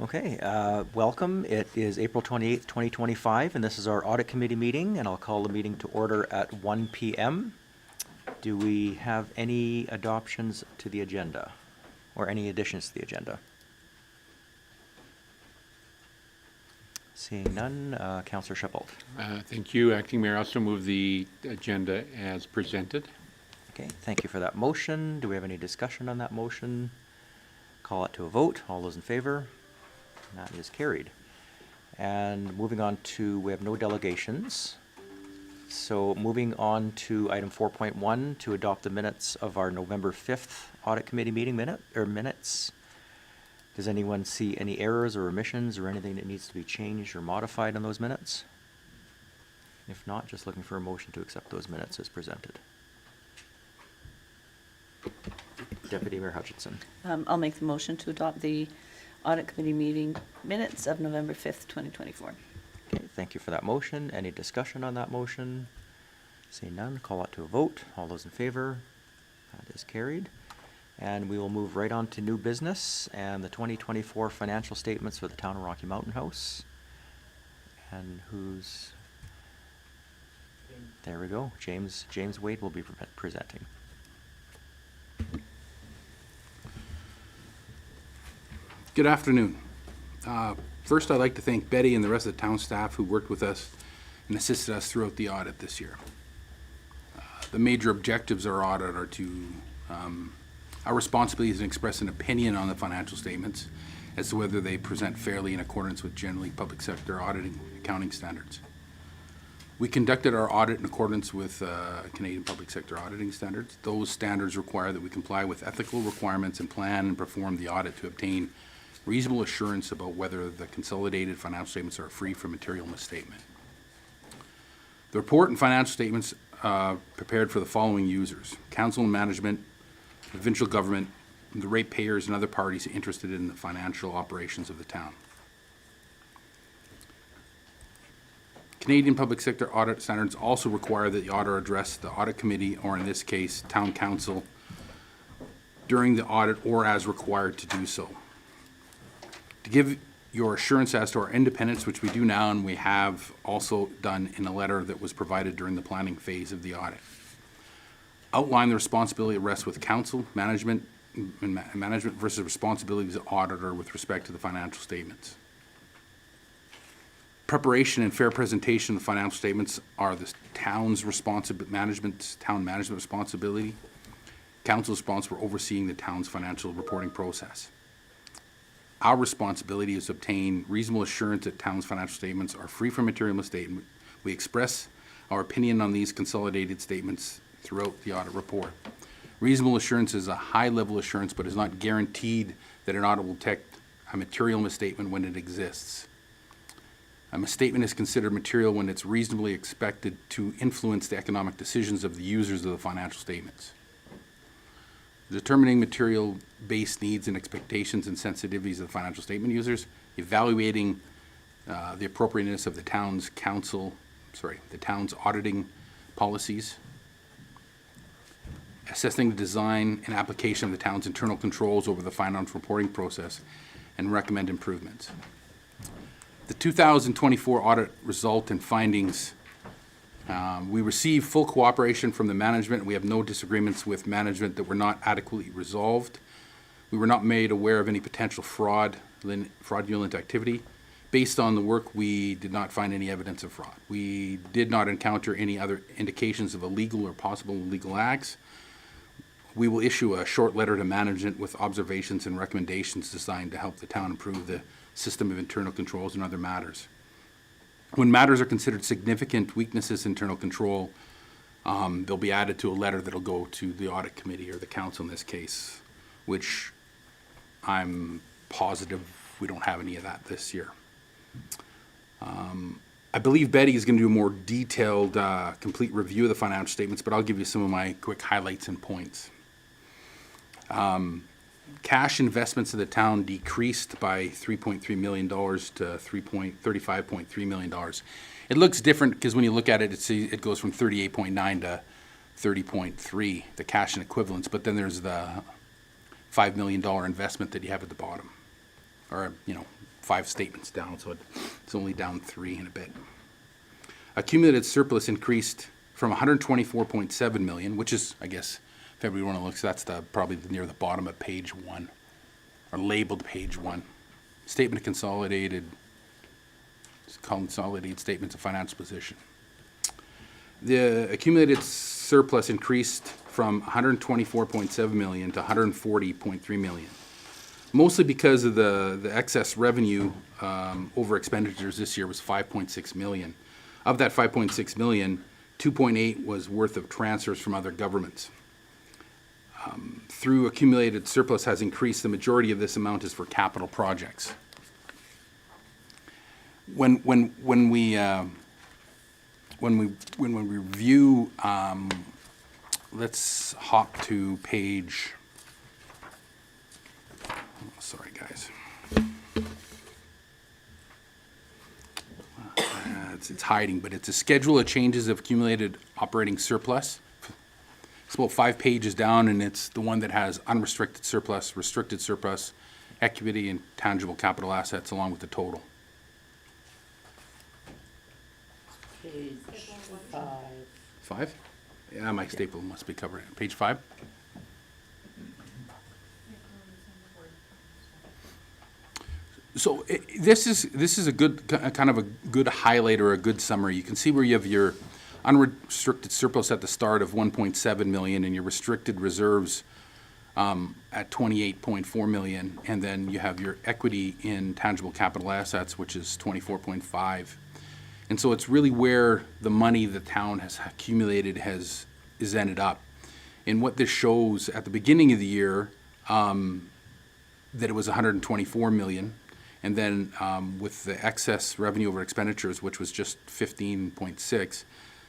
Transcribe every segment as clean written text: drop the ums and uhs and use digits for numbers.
Okay, welcome. It is April 28th, 2025, and this is our Audit Committee meeting, and I'll call the meeting to order at 1 p.m. Do we have any adoptions to the agenda or any additions to the agenda? Seeing none, Councillor Shepard. Thank you, Acting Mayor. I also move the agenda as presented. Okay, thank you for that motion. Do we have any discussion on that motion? Call it to a vote. All those in favor? That is carried. And moving on to, we have no delegations. So moving on to item 4.1, to adopt the minutes of our November 5th Audit Committee meeting minutes. Does anyone see any errors or omissions or anything that needs to be changed or modified on those minutes? If not, just looking for a motion to accept those minutes as presented. Deputy Mayor Hutchinson. I'll make the motion to adopt the Audit Committee meeting minutes of November 5th, 2024. Okay, thank you for that motion. Any discussion on that motion? Seeing none, call it to a vote. All those in favor? That is carried. And we will move right on to new business and the 2024 financial statements for the town of Rocky Mountain House. And who's... There we go. James Wade will be presenting. Good afternoon. First, I'd like to thank Betty and the rest of the town staff who worked with us and assisted us throughout the audit this year. The major objectives of our audit are to, our responsibility is to express an opinion on the financial statements as to whether they present fairly in accordance with generally public sector auditing accounting standards. We conducted our audit in accordance with Canadian public sector auditing standards. Those standards require that we comply with ethical requirements and plan and perform the audit to obtain reasonable assurance about whether the consolidated financial statements are free from material misstatement. The report and financial statements prepared for the following users: council and management, provincial government, the ratepayers and other parties interested in the financial operations of the town. Canadian public sector audit standards also require that the auditor address the audit committee, or in this case, town council, during the audit or as required to do so. To give your assurance as to our independence, which we do now and we have also done in a letter that was provided during the planning phase of the audit. Outline the responsibility that rests with council, management versus responsibilities of the auditor with respect to the financial statements. Preparation and fair presentation of the financial statements are the town's town management responsibility. Council is responsible for overseeing the town's financial reporting process. Our responsibility is to obtain reasonable assurance that town's financial statements are free from material misstatement. We express our opinion on these consolidated statements throughout the audit report. Reasonable assurance is a high-level assurance, but is not guaranteed that an audit will detect a material misstatement when it exists. A misstatement is considered material when it's reasonably expected to influence the economic decisions of the users of the financial statements. Determining material-based needs and expectations and sensitivities of the financial statement users, evaluating the appropriateness of the town's auditing policies, assessing the design and application of the town's internal controls over the financial reporting process, and recommend improvements. The 2024 audit result and findings. We received full cooperation from the management. We have no disagreements with management that were not adequately resolved. We were not made aware of any potential fraudulent activity. Based on the work, we did not find any evidence of fraud. We did not encounter any other indications of illegal or possible illegal acts. We will issue a short letter to management with observations and recommendations designed to help the town improve the system of internal controls and other matters. When matters are considered significant weaknesses in internal control, they'll be added to a letter that'll go to the audit committee or the council in this case, which I'm positive we don't have any of that this year. I believe Betty is going to do a more detailed, complete review of the financial statements, but I'll give you some of my quick highlights and points. Cash investments in the town decreased by $3.3 million to $35.3 million. It looks different because when you look at it, it goes from 38.9 to 30.3, the cash and equivalents, but then there's the $5 million investment that you have at the bottom. Or, 5 statements down, so it's only down 3 and a bit. Accumulated surplus increased from $124.7 million, which is, I guess, if everybody want to look, so that's probably near the bottom of page 1, or labeled page 1. Statement of consolidated statements of financial position. The accumulated surplus increased from $124.7 million to $140.3 million, mostly because of the excess revenue over expenditures this year was $5.6 million. Of that $5.6 million, 2.8 was worth of transfers from other governments. Through accumulated surplus has increased, the majority of this amount is for capital projects. When we review, let's hop to page. Sorry, guys. It's hiding, but it's a schedule of changes of accumulated operating surplus. It's about 5 pages down, and it's the one that has unrestricted surplus, restricted surplus, equity, and tangible capital assets, along with the total. Page 5. 5? Yeah, my staple must be covered. Page 5? So this is a good kind of a good highlight or a good summary. You can see where you have your unrestricted surplus at the start of 1.7 million and your restricted reserves at 28.4 million, and then you have your equity in tangible capital assets, which is 24.5. And so it's really where the money the town has accumulated is ended up. And what this shows at the beginning of the year, that it was 124 million. And then with the excess revenue over expenditures, which was just 15.6,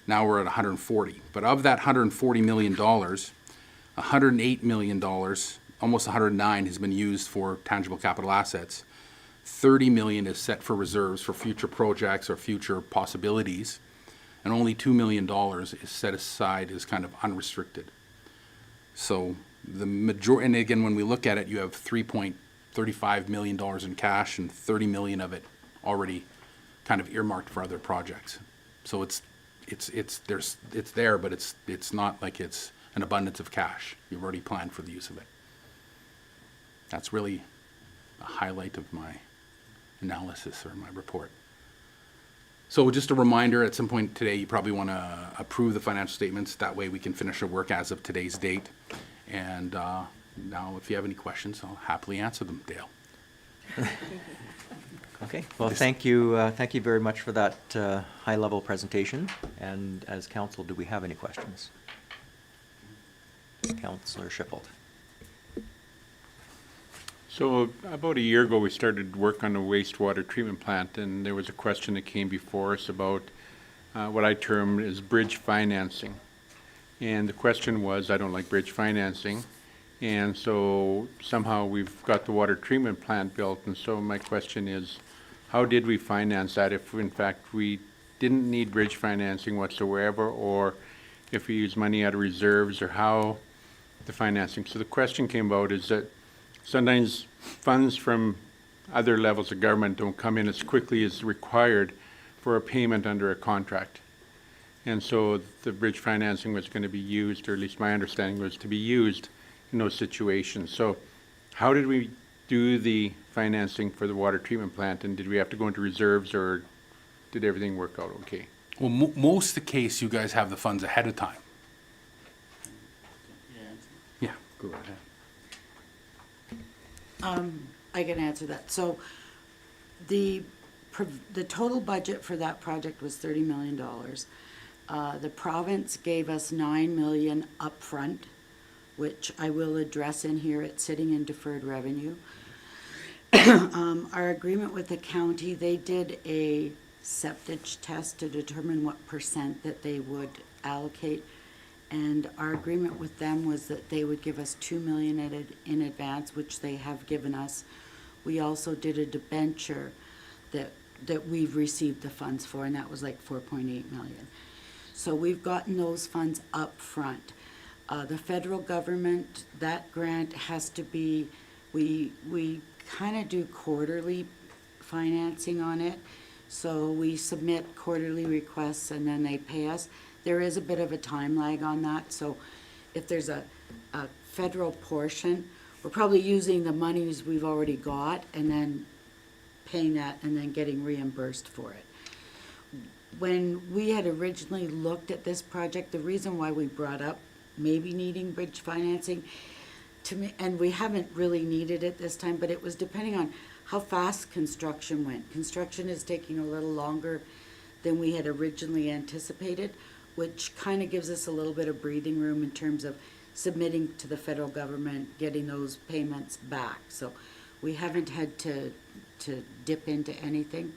now we're at 140. But of that $140 million, $108 million, almost 109, has been used for tangible capital assets. 30 million is set for reserves for future projects or future possibilities, and only $2 million is set aside as kind of unrestricted. So the majority, and again, when we look at it, you have $3.35 million in cash and 30 million of it already kind of earmarked for other projects. So it's there, but it's not like it's an abundance of cash. You've already planned for the use of it. That's really a highlight of my analysis or my report. So just a reminder, at some point today, you probably want to approve the financial statements. That way we can finish our work as of today's date. And now, if you have any questions, I'll happily answer them, Dale. Okay, well, thank you very much for that high-level presentation. And as council, do we have any questions? Councillor Shippold. So about a year ago, we started work on a wastewater treatment plant, and there was a question that came before us about what I term as bridge financing. And the question was, I don't like bridge financing, and so somehow we've got the water treatment plant built, and so my question is, how did we finance that if in fact we didn't need bridge financing whatsoever, or if we use money out of reserves, or how the financing? So the question came about is that sometimes funds from other levels of government don't come in as quickly as required for a payment under a contract. And so the bridge financing was going to be used, or at least my understanding was to be used in those situations. So how did we do the financing for the water treatment plant, and did we have to go into reserves, or did everything work out okay? Well, most of the case, you guys have the funds ahead of time. Yeah, go ahead. I can answer that. So the total budget for that project was $30 million. The province gave us $9 million upfront, which I will address in here. It's sitting in deferred revenue. Our agreement with the county, they did a septage test to determine what % that they would allocate. And our agreement with them was that they would give us $2 million in advance, which they have given us. We also did a debenture that we've received the funds for, and that was like $4.8 million. So we've gotten those funds up front. The federal government, that grant has to be, we kind of do quarterly financing on it. So we submit quarterly requests and then they pay us. There is a bit of a time lag on that, so if there's a federal portion, we're probably using the monies we've already got and then paying that and then getting reimbursed for it. When we had originally looked at this project, the reason why we brought up maybe needing bridge financing, to me, and we haven't really needed it this time, but it was depending on how fast construction went. Construction is taking a little longer than we had originally anticipated, which kind of gives us a little bit of breathing room in terms of submitting to the federal government, getting those payments back. So we haven't had to dip into anything.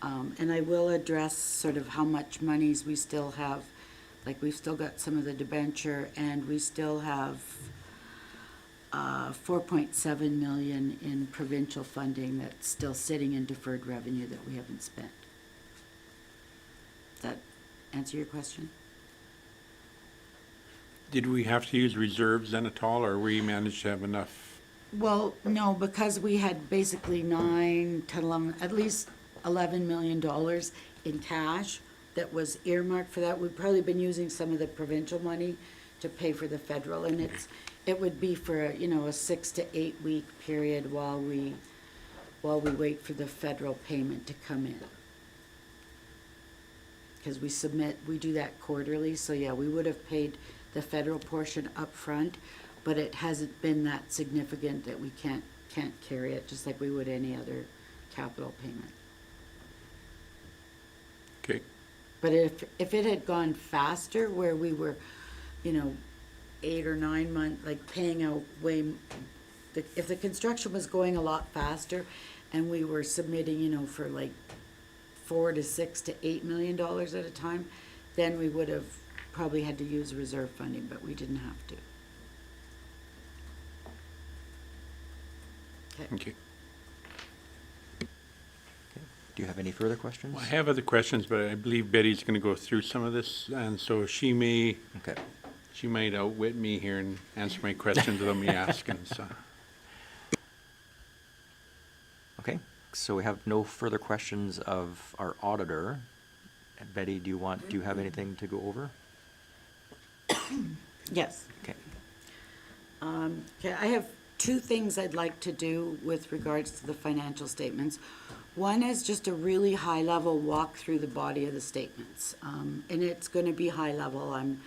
And I will address sort of how much monies we still have. Like, we've still got some of the debenture, and we still have 4.7 million in provincial funding that's still sitting in deferred revenue that we haven't spent. Does that answer your question? Did we have to use reserves then at all, or we managed to have enough? Well, no, because we had basically 9, 10, 11, at least $11 million in cash that was earmarked for that. We've probably been using some of the provincial money to pay for the federal, and it would be for a 6 to 8 week period while we wait for the federal payment to come in. Because we do that quarterly, so yeah, we would have paid the federal portion up front, but it hasn't been that significant that we can't carry it, just like we would any other capital payment. Okay. But if it had gone faster, where we were, 8 or 9 months, like paying out if the construction was going a lot faster and we were submitting, for like $4 to $6 to $8 million at a time, then we would have probably had to use reserve funding, but we didn't have to. Okay. Do you have any further questions? Well, I have other questions, but I believe Betty's going to go through some of this, and so she might outwit me here and answer my questions without me asking, so. Okay, so we have no further questions of our auditor. Betty, do you have anything to go over? Yes. Okay. Okay, I have 2 things I'd like to do with regards to the financial statements. One is just a really high-level walk through the body of the statements. And it's going to be high-level. I'm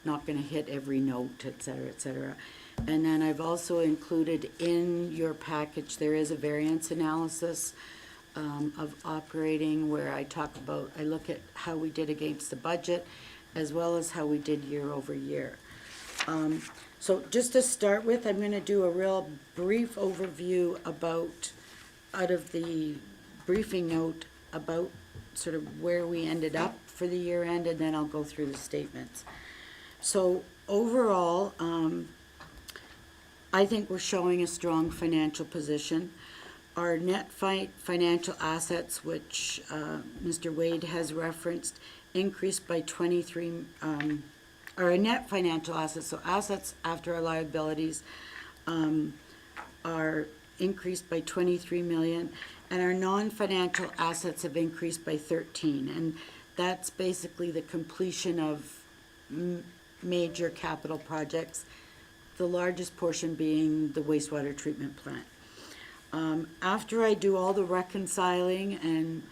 not going to hit every note, et cetera, et cetera. And then I've also included in your package, there is a variance analysis of operating where I look at how we did against the budget as well as how we did year over year. So just to start with, I'm going to do a real brief overview out of the briefing note about sort of where we ended up for the year end, and then I'll go through the statements. So overall, I think we're showing a strong financial position. Our net financial assets, which Mr. Wade has referenced, increased by 23, our net financial assets, so assets after our liabilities, are increased by 23 million, and our non-financial assets have increased by 13, and that's basically the completion of major capital projects, the largest portion being the wastewater treatment plant. After I do all the reconciling and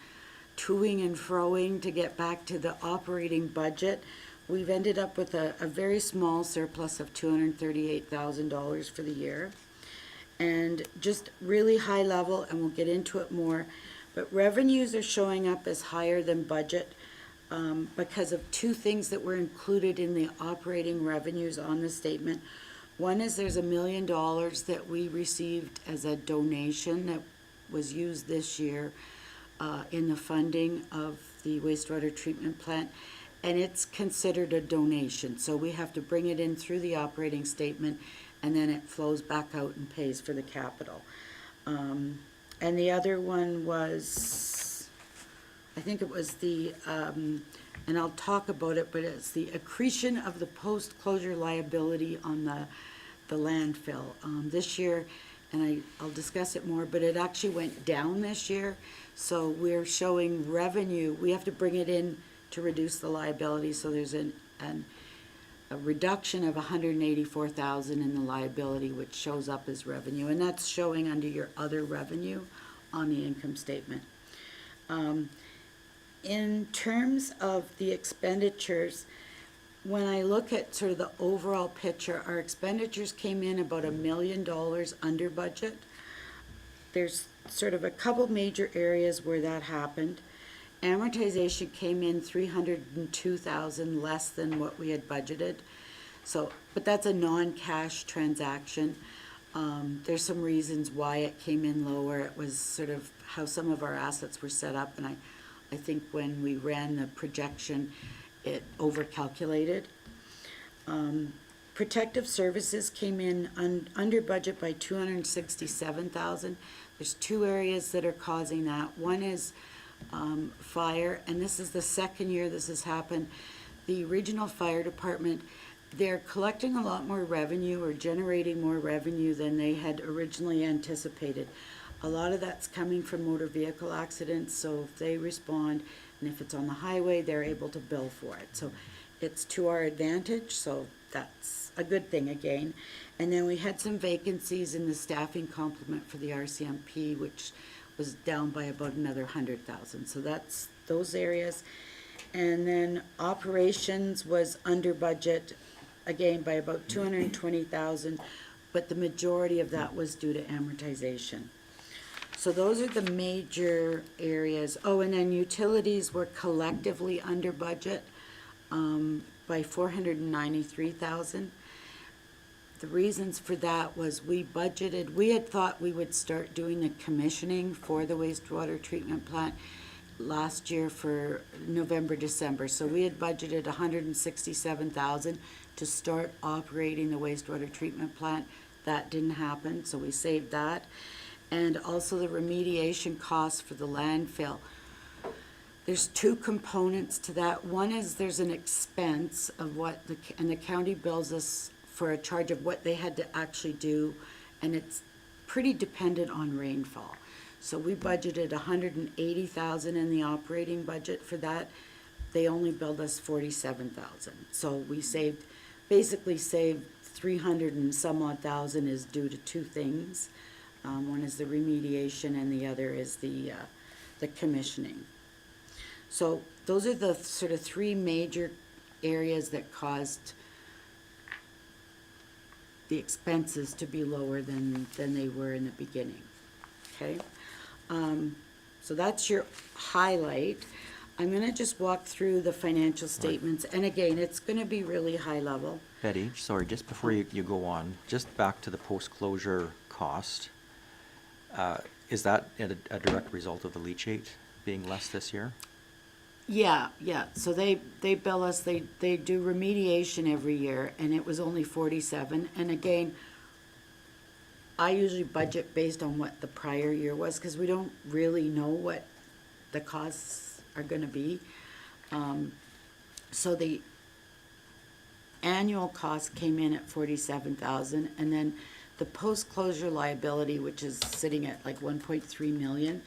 toing and froing to get back to the operating budget, we've ended up with a very small surplus of $238,000 for the year. And just really high level, and we'll get into it more, but revenues are showing up as higher than budget because of 2 things that were included in the operating revenues on the statement. One is there's $1 million that we received as a donation that was used this year in the funding of the wastewater treatment plant, and it's considered a donation. So we have to bring it in through the operating statement, and then it flows back out and pays for the capital. And the other one was, I think it was the and I'll talk about it, but it's the accretion of the post-closure liability on the landfill. This year, and I'll discuss it more, but it actually went down this year. So we're showing revenue, we have to bring it in to reduce the liability, so there's a reduction of 184,000 in the liability, which shows up as revenue, and that's showing under your other revenue on the income statement. In terms of the expenditures, when I look at sort of the overall picture, our expenditures came in about $1 million under budget. There's sort of a couple major areas where that happened. Amortization came in 302,000 less than what we had budgeted. So, but that's a non-cash transaction. There's some reasons why it came in lower. It was sort of how some of our assets were set up, and I think when we ran the projection, it overcalculated. Protective services came in under budget by 267,000. There's two areas that are causing that. One is fire, and this is the second year this has happened. The regional fire department, they're collecting a lot more revenue or generating more revenue than they had originally anticipated. A lot of that's coming from motor vehicle accidents, so if they respond, and if it's on the highway, they're able to bill for it. So it's to our advantage, so that's a good thing again. And then we had some vacancies in the staffing complement for the RCMP, which was down by about another 100,000. So that's those areas. And then operations was under budget, again, by about 220,000, but the majority of that was due to amortization. So those are the major areas. Oh, and then utilities were collectively under budget by 493,000. The reasons for that was we had thought we would start doing the commissioning for the wastewater treatment plant last year for November, December. So we had budgeted 167,000 to start operating the wastewater treatment plant. That didn't happen, so we saved that. And also the remediation costs for the landfill. There's two components to that. One is there's an expense of and the county bills us for a charge of what they had to actually do, and it's pretty dependent on rainfall. So we budgeted 180,000 in the operating budget for that. They only billed us 47,000. So we basically saved 300 and some odd thousand is due to two things. One is the remediation and the other is the commissioning. So those are the sort of three major areas that caused the expenses to be lower than they were in the beginning. Okay? So that's your highlight. I'm gonna just walk through the financial statements, and again, it's gonna be really high level. Betty, sorry, just before you go on, just back to the post-closure cost. Is that a direct result of the leachate being less this year? Yeah. So they bill us, they do remediation every year, and it was only 47. And again, I usually budget based on what the prior year was, because we don't really know what the costs are gonna be. So the annual cost came in at 47,000, and then the post-closure liability, which is sitting at like 1.3 million,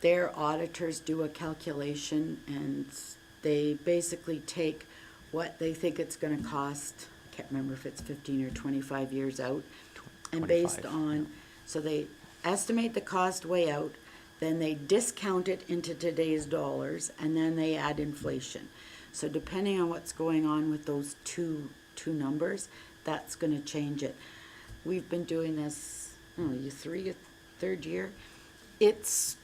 their auditors do a calculation, and they basically take what they think it's gonna cost, I can't remember if it's 15 or 25 years out, and based 25, on, yeah. so they estimate the cost way out, then they discount it into today's dollars, and then they add inflation. So depending on what's going on with those two numbers, that's gonna change it. We've been doing this, third year. It's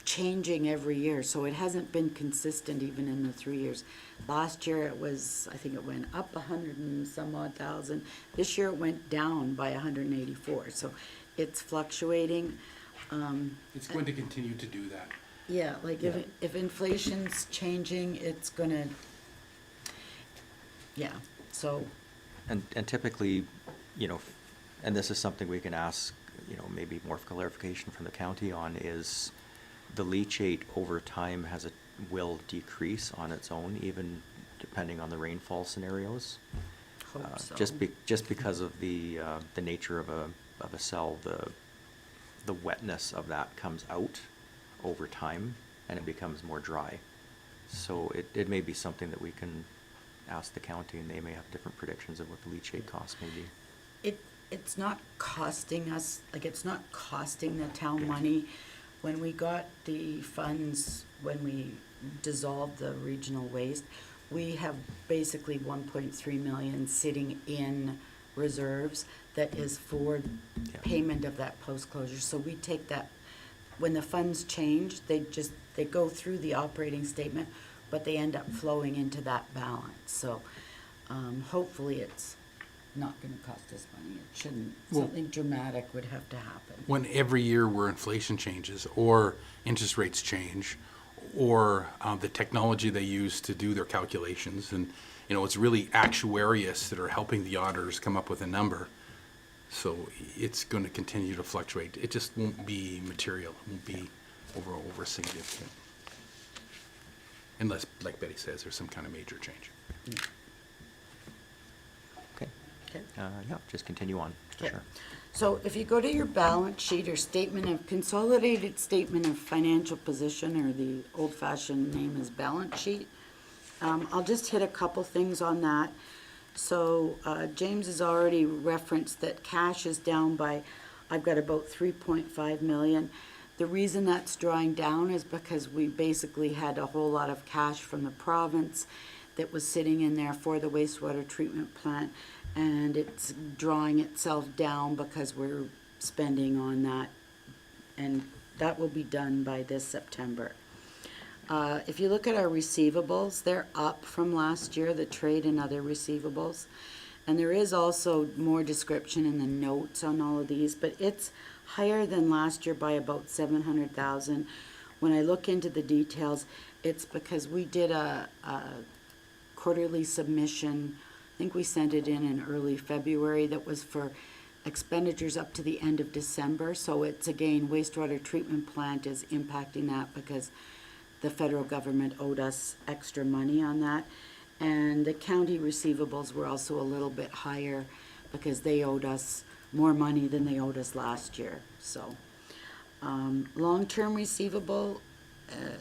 changing every year, so it hasn't been consistent even in the 3 years. Last year it was, I think it went up 100 and some odd thousand. This year it went down by 184, so it's fluctuating. It's going to continue to do that. Yeah, like if inflation's changing, it's gonna, so. And typically, and this is something we can ask, maybe more clarification from the county on, is the leachate over time has a will decrease on its own, even depending on the rainfall scenarios. Hope so. Just because of the nature of a cell, the wetness of that comes out over time, and it becomes more dry. So it may be something that we can ask the county, and they may have different predictions of what the leachate cost may be. It's not costing us, like, it's not costing the town money. When we got the funds, when we dissolved the regional waste, we have basically 1.3 million sitting in reserves that is for Yeah. payment of that post-closure. So we take that, when the funds change, they go through the operating statement, but they end up flowing into that balance. So hopefully it's not gonna cost us money. It shouldn't. Well- Something dramatic would have to happen. When every year where inflation changes, or interest rates change, or the technology they use to do their calculations, and, it's really actuarious that are helping the auditors come up with a number. So it's going to continue to fluctuate. It just won't be material. It won't be over significant. Unless, like Betty says, there's some kind of major change. Okay. Okay. Yeah, just continue on, Okay. sure. So if you go to your balance sheet or consolidated statement of financial position, or the old-fashioned name is balance sheet, I'll just hit a couple things on that. So James has already referenced that cash is down by, I've got about 3.5 million. The reason that's drawing down is because we basically had a whole lot of cash from the province that was sitting in there for the wastewater treatment plant, and it's drawing itself down because we're spending on that, and that will be done by this September. If you look at our receivables, they're up from last year, the trade and other receivables. And there is also more description in the notes on all of these, but it's higher than last year by about 700,000. When I look into the details, it's because we did a quarterly submission. I think we sent it in early February, that was for expenditures up to the end of December. So it's, again, wastewater treatment plant is impacting that because the federal government owed us extra money on that. And the county receivables were also a little bit higher because they owed us more money than they owed us last year. So long-term receivable,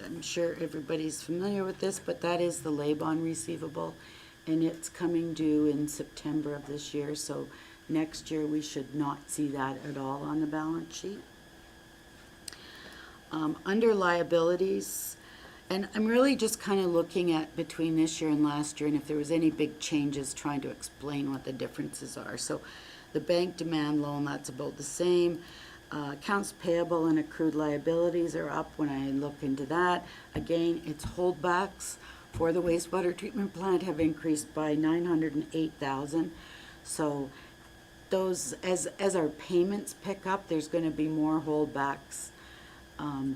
I'm sure everybody's familiar with this, but that is the Laban receivable, and it's coming due in September of this year. So next year we should not see that at all on the balance sheet. Under liabilities, and I'm really just kind of looking at between this year and last year, and if there was any big changes, trying to explain what the differences are. So the bank demand loan, that's about the same. Accounts payable and accrued liabilities are up when I look into that. Again, it's holdbacks for the wastewater treatment plant have increased by 908,000. So those, as our payments pick up, there's going to be more holdbacks.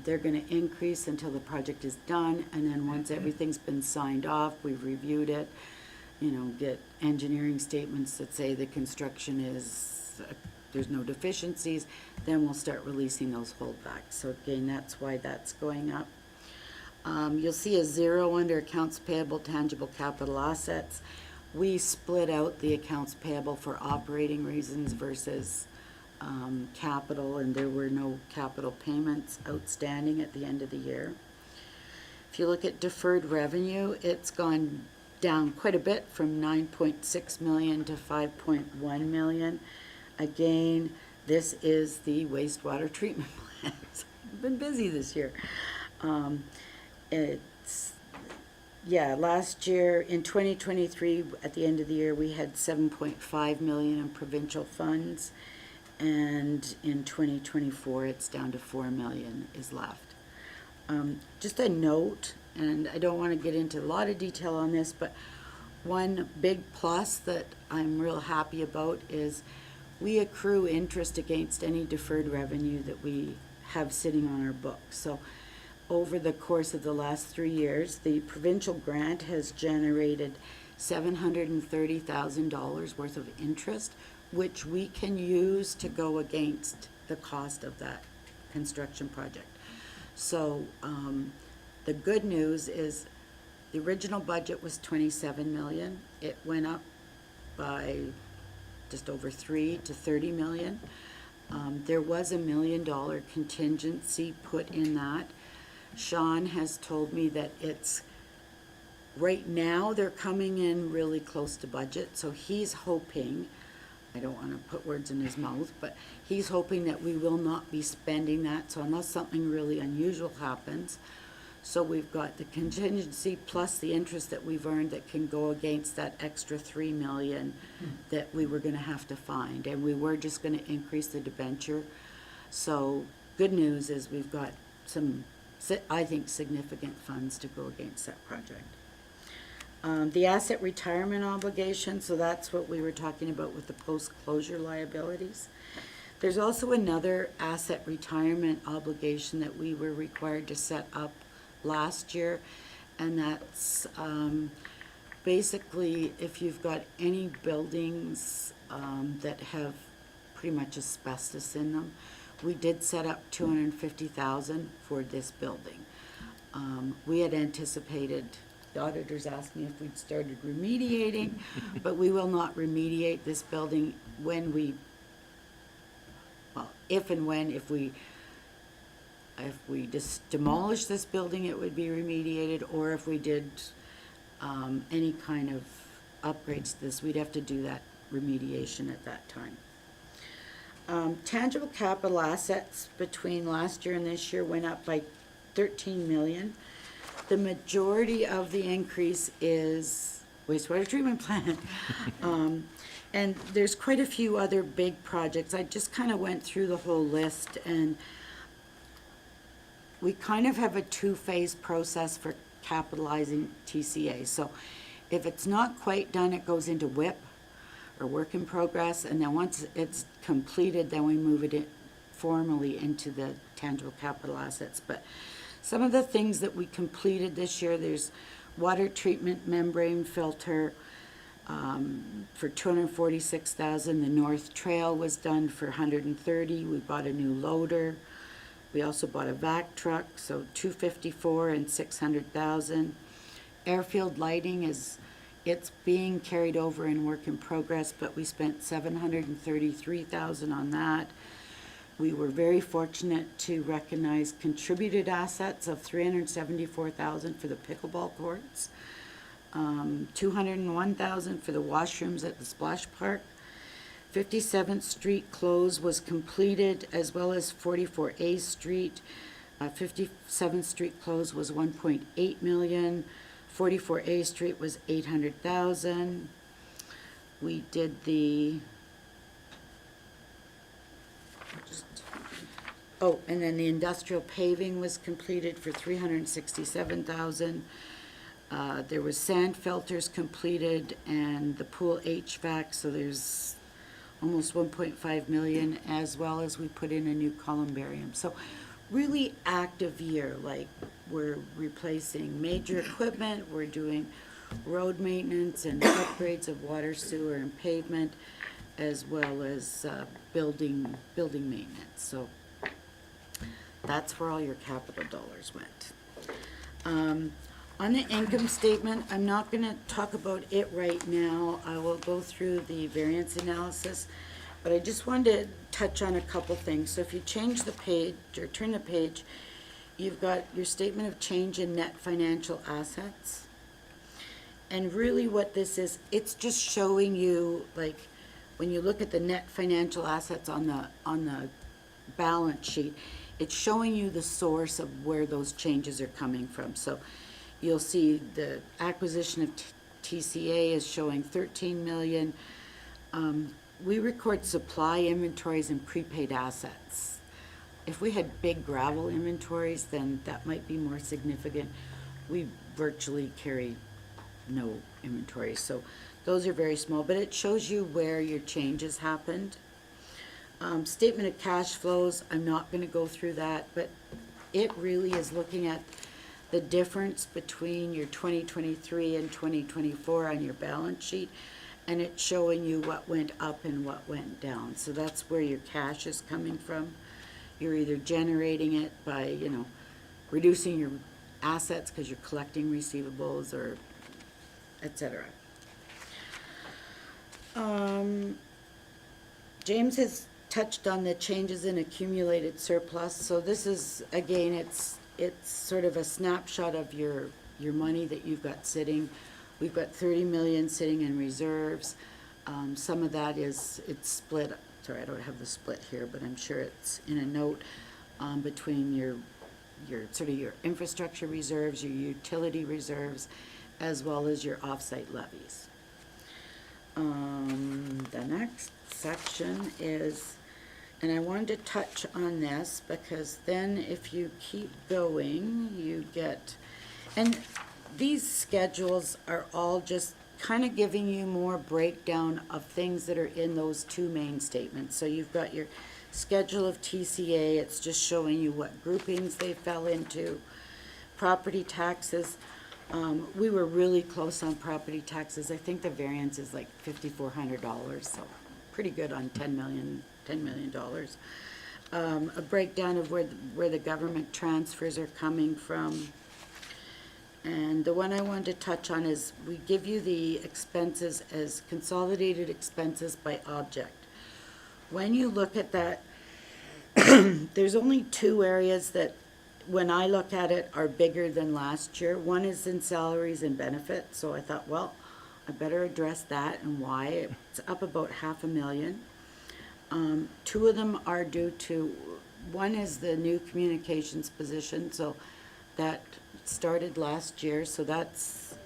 They're going to increase until the project is done, and then once everything's been signed off, we've reviewed it, get engineering statements that say the construction is, there's no deficiencies, then we'll start releasing those holdbacks. So again, that's why that's going up. You'll see a 0 under accounts payable, tangible capital assets. We split out the accounts payable for operating reasons versus capital, and there were no capital payments outstanding at the end of the year. If you look at deferred revenue, it's gone down quite a bit from 9.6 million to 5.1 million. Again, this is the wastewater treatment plant. I've been busy this year. Last year in 2023, at the end of the year, we had 7.5 million in provincial funds. And in 2024, it's down to 4 million is left. Just a note, and I don't want to get into a lot of detail on this, but one big plus that I'm real happy about is we accrue interest against any deferred revenue that we have sitting on our books. So over the course of the last 3 years, the provincial grant has generated $730,000 worth of interest, which we can use to go against the cost of that construction project. So the good news is the original budget was 27 million. It went up by just over 3 to 30 million. There was $1 million contingency put in that. Sean has told me that it's, right now, they're coming in really close to budget, so he's hoping, I don't want to put words in his mouth, but he's hoping that we will not be spending that, so unless something really unusual happens. So we've got the contingency plus the interest that we've earned that can go against that extra 3 million that we were gonna have to find, and we were just gonna increase the debenture. So, good news is we've got some, I think, significant funds to go against that project. The asset retirement obligation, so that's what we were talking about with the post-closure liabilities. There's also another asset retirement obligation that we were required to set up last year, and that's basically if you've got any buildings that have pretty much asbestos in them. We did set up 250,000 for this building. We had anticipated, the auditors asked me if we'd started remediating, but we will not remediate this building when we, well, if and when, if we just demolish this building, it would be remediated, or if we did any kind of upgrades to this, we'd have to do that remediation at that time. Tangible capital assets between last year and this year went up by 13 million. The majority of the increase is wastewater treatment plant. And there's quite a few other big projects. I just kind of went through the whole list, and we kind of have a two-phase process for capitalizing TCA. So if it's not quite done, it goes into WIP, or work in progress, and then once it's completed, then we move it in formally into the tangible capital assets. But some of the things that we completed this year, there's water treatment membrane filter for 246,000. The North Trail was done for 130. We bought a new loader. We also bought a vac truck, so 254 and 600,000. Airfield lighting it's being carried over in work in progress, but we spent 733,000 on that. We were very fortunate to recognize contributed assets of 374,000 for the pickleball courts, 201,000 for the washrooms at the splash park. 57th Street close was completed, as well as 44A Street. 57th Street close was 1.8 million. 44A Street was 800,000. We did and then the industrial paving was completed for 367,000. There was sand filters completed and the pool HVAC, so there's almost 1.5 million, as well as we put in a new columbarium. So really active year, like we're replacing major equipment, we're doing road maintenance and upgrades of water, sewer, and pavement, as well as building maintenance. So that's where all your capital dollars went. On the income statement, I'm not going to talk about it right now. I will go through the variance analysis, but I just wanted to touch on a couple things. So if you change the page, or turn the page, you've got your statement of change in net financial assets. And really what this is, it's just showing you, like, when you look at the net financial assets on the balance sheet, it's showing you the source of where those changes are coming from. So you'll see the acquisition of TCA is showing 13 million. We record supply inventories and prepaid assets. If we had big gravel inventories, then that might be more significant. We virtually carry no inventory, so those are very small, but it shows you where your changes happened. Statement of cash flows, I'm not going to go through that, but it really is looking at the difference between your 2023 and 2024 on your balance sheet, and it's showing you what went up and what went down. So that's where your cash is coming from. You're either generating it by, reducing your assets because you're collecting receivables or et cetera. James has touched on the changes in accumulated surplus, so this is, again, it's sort of a snapshot of your money that you've got sitting. We've got 30 million sitting in reserves. Some of that it's split, sorry, I don't have the split here, but I'm sure it's in a note, between your sort of your infrastructure reserves, your utility reserves, as well as your offsite levies. The next section is, and I wanted to touch on this because then if you keep going, you get, and these schedules are all just kind of giving you more breakdown of things that are in those two main statements. So you've got your schedule of TCA, it's just showing you what groupings they fell into. Property taxes, we were really close on property taxes. I think the variance is like $5,400, so pretty good on $10 million. A breakdown of where the government transfers are coming from. And the one I wanted to touch on is we give you the expenses as consolidated expenses by object. When you look at that, there's only two areas that, when I look at it, are bigger than last year. One is in salaries and benefits, so I thought, well, I better address that and why. It's up about $500,000. Two of them are due to, one is the new communications position, so that started last year, so that's,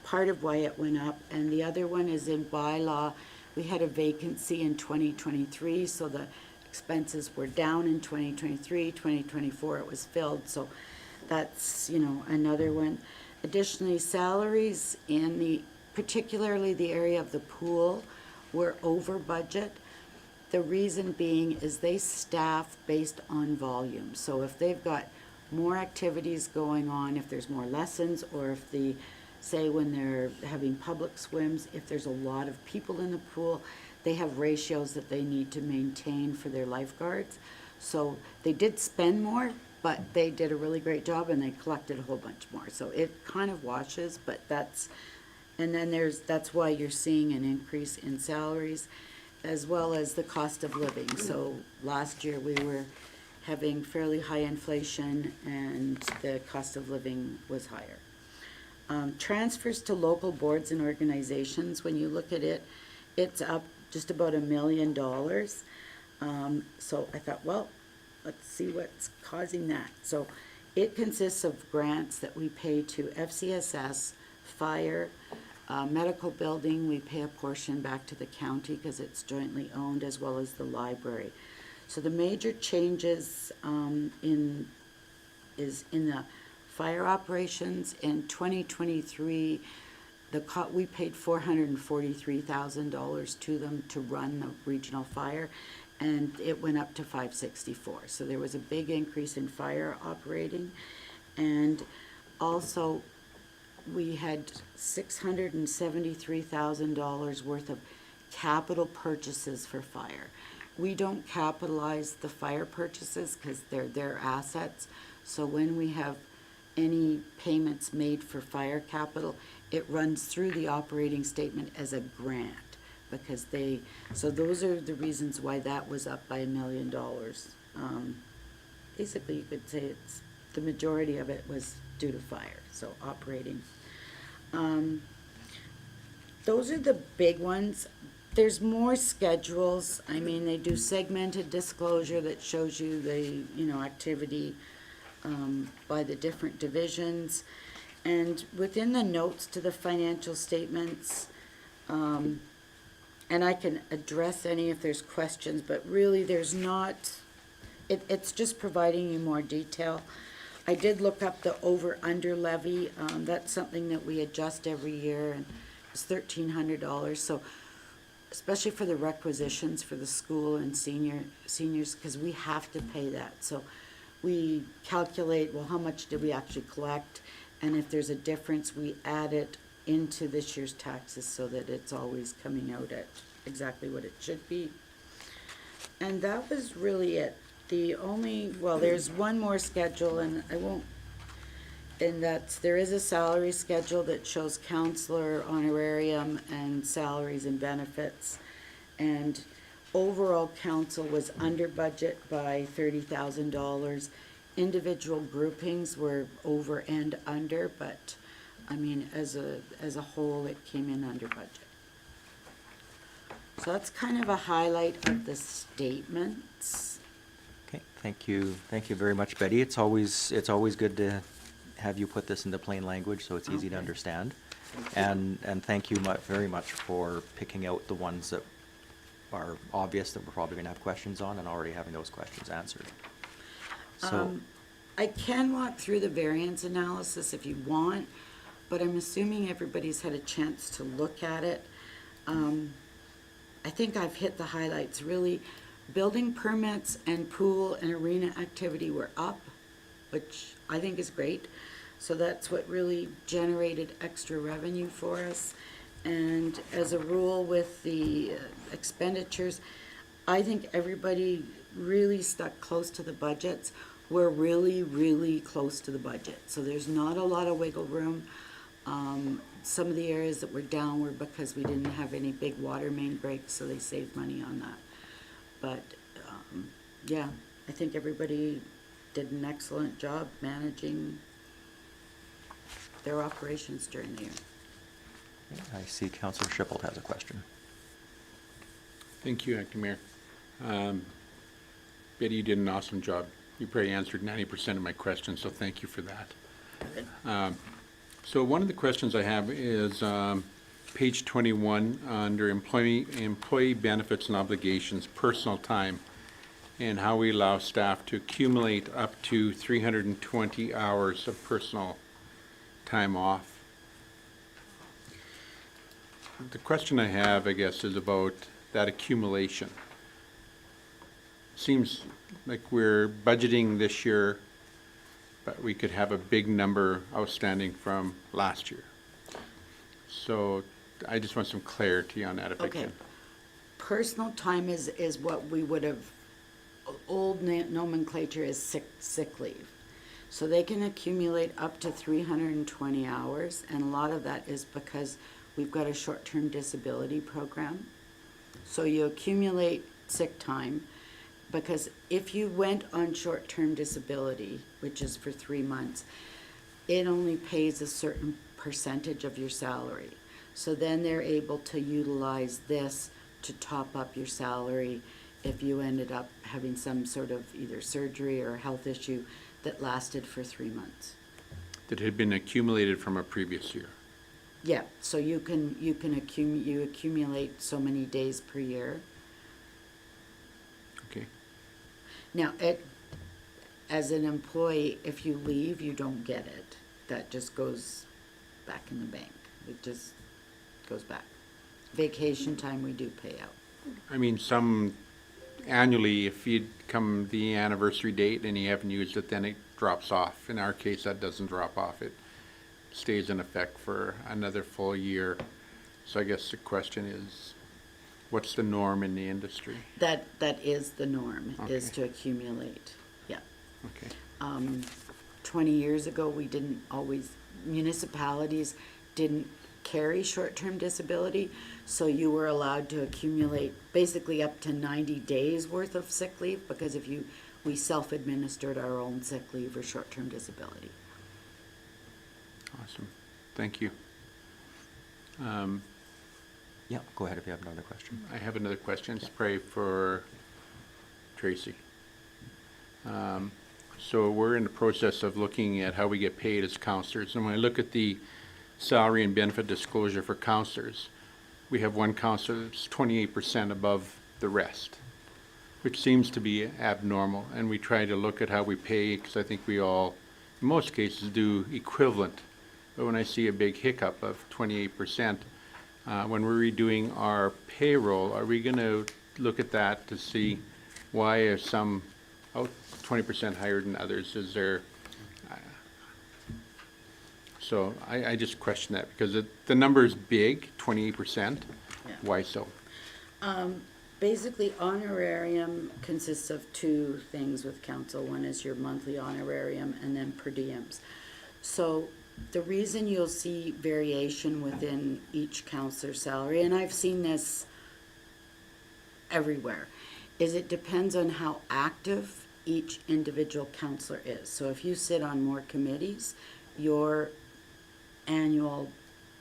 part of why it went up. And the other one is in bylaw. We had a vacancy in 2023, so the expenses were down in 2023. 2024 it was filled, so that's, another one. Additionally, salaries in particularly the area of the pool were over budget. The reason being is they staff based on volume. So if they've got more activities going on, if there's more lessons, or if say when they're having public swims, if there's a lot of people in the pool, they have ratios that they need to maintain for their lifeguards. So they did spend more, but they did a really great job and they collected a whole bunch more. So it kind of washes, but that's why you're seeing an increase in salaries, as well as the cost of living. So last year we were having fairly high inflation and the cost of living was higher. Transfers to local boards and organizations, when you look at it, it's up just about $1 million. So I thought, well, let's see what's causing that. So it consists of grants that we pay to FCSS, fire, medical building, we pay a portion back to the county because it's jointly owned, as well as the library. So the major changes is in the fire operations. In 2023, we paid $443,000 to them to run the regional fire, and it went up to $564,000. So there was a big increase in fire operating, and also we had $673,000 worth of capital purchases for fire. We don't capitalize the fire purchases because they're their assets. So when we have any payments made for fire capital, it runs through the operating statement as a grant, because so those are the reasons why that was up by $1 million. Basically, you could say the majority of it was due to fire, so operating. Those are the big ones. There's more schedules. I mean, they do segmented disclosure that shows you the, activity by the different divisions. And within the notes to the financial statements, and I can address any if there's questions, but really there's not, it's just providing you more detail. I did look up the over-under levy. That's something that we adjust every year, and it's $1,300. So especially for the requisitions for the school and seniors, because we have to pay that. So we calculate, well, how much did we actually collect? And if there's a difference, we add it into this year's taxes so that it's always coming out at exactly what it should be. And that was really it. There's one more schedule, and I won't And there is a salary schedule that shows counselor honorarium and salaries and benefits. And overall council was under budget by $30,000. Individual groupings were over and under, but, I mean, as a whole, it came in under budget. So that's kind of a highlight of the statements. Okay, thank you very much, Betty. It's always good to have you put this into plain language so it's easy to Okay. understand. And thank you very much for picking out the ones that are obvious that we're probably gonna have questions on and already having those questions answered. So, I can walk through the variance analysis if you want, but I'm assuming everybody's had a chance to look at it. I think I've hit the highlights, really. Building permits and pool and arena activity were up, which I think is great. So that's what really generated extra revenue for us. And as a rule with the expenditures, I think everybody really stuck close to the budgets. We're really, really close to the budget. So there's not a lot of wiggle room. Some of the areas that were down were because we didn't have any big water main breaks, so they saved money on that. But, yeah, I think everybody did an excellent job managing their operations during the year. I see Councillor Schippold has a question. Thank you, Acting Mayor. Betty, you did an awesome job. You probably answered 90% of my questions, so thank you for that. So one of the questions I have is page 21 under employee benefits and obligations, personal time, and how we allow staff to accumulate up to 320 hours of personal time off. The question I have, I guess, is about that accumulation. Seems like we're budgeting this year, but we could have a big number outstanding from last year. So I just want some clarity on that if I Okay. can. Personal time is what we would have, old nomenclature is sick leave. So they can accumulate up to 320 hours, and a lot of that is because we've got a short-term disability program. So you accumulate sick time, because if you went on short-term disability, which is for 3 months, it only pays a certain percentage of your salary. So then they're able to utilize this to top up your salary if you ended up having some sort of either surgery or health issue that lasted for 3 months. That had been accumulated from a previous year. Yeah, so you accumulate so many days per year. Okay. Now, as an employee, if you leave, you don't get it. That just goes back in the bank. It just goes back. Vacation time, we do pay out. I mean, some annually, if you'd come the anniversary date and you haven't used it, then it drops off. In our case, that doesn't drop off. It stays in effect for another full year. So I guess the question is, what's the norm in the industry? That is the norm, is Okay. to accumulate, yeah. Okay. 20 years ago, municipalities didn't carry short-term disability, so you were allowed to accumulate basically up to 90 days worth of sick leave, because we self-administered our own sick leave or short-term disability. Awesome. Thank you. Yeah, go ahead if you have another question. I have another question. It's probably for Tracy. So we're in the process of looking at how we get paid as counselors. And when I look at the salary and benefit disclosure for counselors, we have one counselor that's 28% above the rest, which seems to be abnormal. And we try to look at how we pay, because I think we all, in most cases, do equivalent. But when I see a big hiccup of 28%, when we're redoing our payroll, are we going to look at that to see why are some 20% higher than others? Is there? So I just question that, because the number is big, 28%. Yeah. Why so? Basically, honorarium consists of two things with council. One is your monthly honorarium and then per diems. So the reason you'll see variation within each counselor's salary, and I've seen this everywhere, is it depends on how active each individual counselor is. So if you sit on more committees, your annual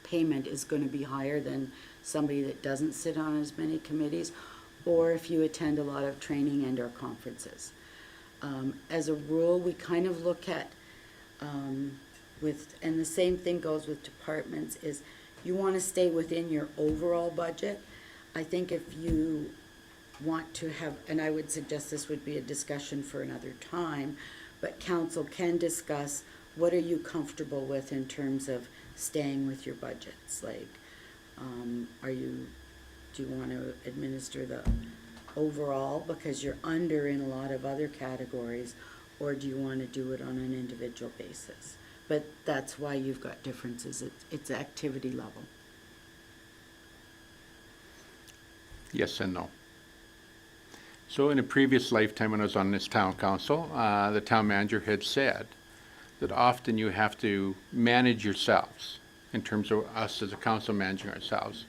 payment is going to be higher than somebody that doesn't sit on as many committees, or if you attend a lot of training and or conferences. As a rule, we kind of look at and the same thing goes with departments, is you want to stay within your overall budget. I think if you want to have, and I would suggest this would be a discussion for another time, but council can discuss what are you comfortable with in terms of staying with your budgets? Like, do you want to administer the overall because you're under in a lot of other categories, or do you want to do it on an individual basis? But that's why you've got differences. It's activity level. Yes and no. So in a previous lifetime when I was on this town council, the town manager had said that often you have to manage yourselves in terms of us as a council managing ourselves.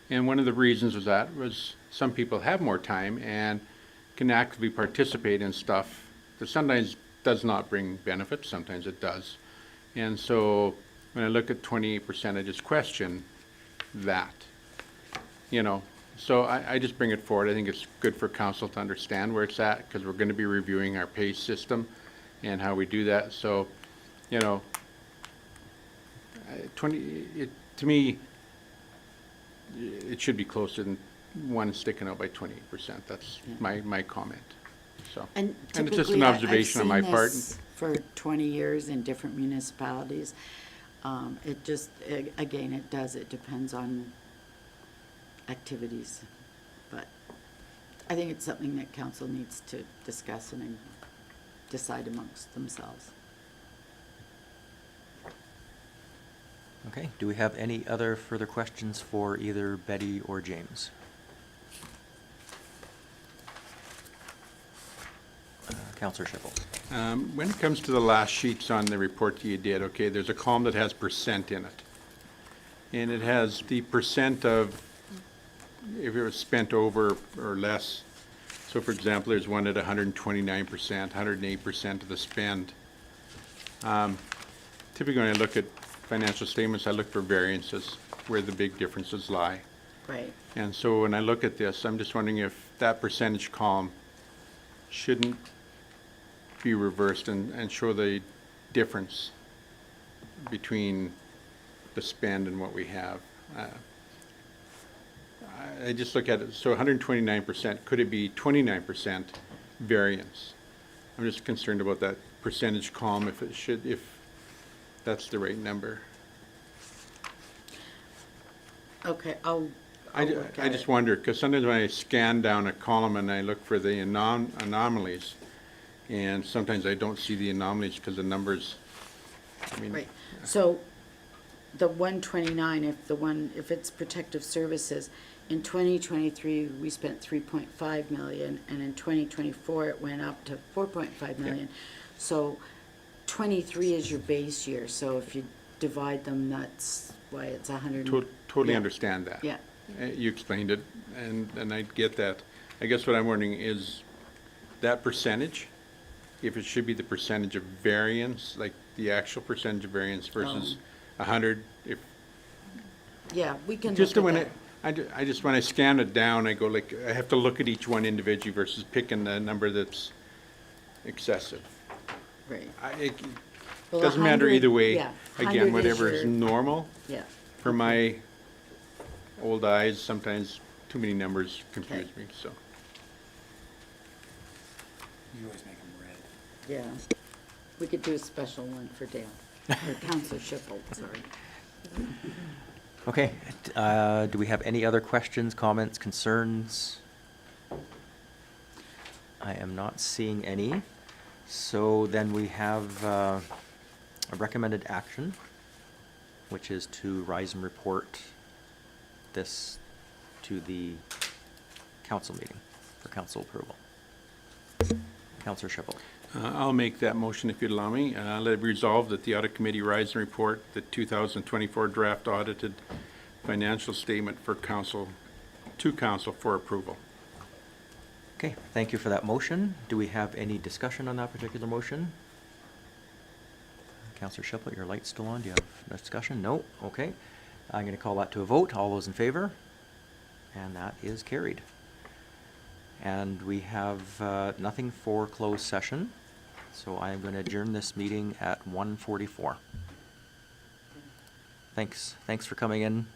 And one of the reasons was some people have more time and can actively participate in stuff that sometimes does not bring benefits, sometimes it does. And so when I look at 28%, I just question that, you know. So I just bring it forward. I think it's good for council to understand where it's at, because we're going to be reviewing our pay system and how we do that. So, you know, to me, it should be closer than one sticking out by 28%. That's my comment. So, And it's just typically, an observation on my I've seen part. this for 20 years in different municipalities. It just, again, it depends on activities. But I think it's something that council needs to discuss and decide amongst themselves. Okay, do we have any other further questions for either Betty or James? Counselor Schiffel. When it comes to the last sheets on the report that you did, okay, there's a column that has percent in it. And it has the percent of if it was spent over or less. So for example, there's one at 129%, 108% of the spend. Typically when I look at financial statements, I look for variances where the big differences lie. Right. And so when I look at this, I'm just wondering if that percentage column shouldn't be reversed and show the difference between the spend and what we have. I just look at it, so 129%, could it be 29% variance? I'm just concerned about that percentage column, if that's the right number. Okay, I'll I look at just it. wonder, because sometimes when I scan down a column and I look for the anomalies, and sometimes I don't see the anomalies because the numbers, I mean. Right, so the 129, if it's protective services, in 2023, we spent 3.5 million, and in 2024, it went up to 4.5 million. So 23 is your base year, so if you divide them, that's why it's 100. Totally Yeah. understand that. Yeah. You explained it, and I get that. I guess what I'm wondering is that percentage, if it should be the percentage of variance, like the actual percentage of variance versus 100, if, Yeah, we can just look when at I that. just, when I scan it down, I go like, I have to look at each one individually versus picking the number that's excessive. Right. It Well, doesn't matter 100 either way. yeah, 100 Again, is whatever is your- normal. Yeah. For my old eyes, sometimes too many numbers confuse Okay. me, so. You always make them red. Yeah. We could do a special one for Dale, or Counselor Schiffel, sorry. Okay, do we have any other questions, comments, concerns? I am not seeing any. So then we have a recommended action, which is to rise and report this to the council meeting for council approval. Counselor Schiffel. I'll make that motion if you'd allow me. Let it be resolved that the audit committee rise and report the 2024 draft audited financial statement for council, to council for approval. Okay, thank you for that motion. Do we have any discussion on that particular motion? Counselor Shiplet, your light's still on. Do you have discussion? No? Okay. I'm going to call that to a vote. All those in favor? And that is carried. And we have nothing for closed session, so I am going to adjourn this meeting at 1:44. Thanks for coming in.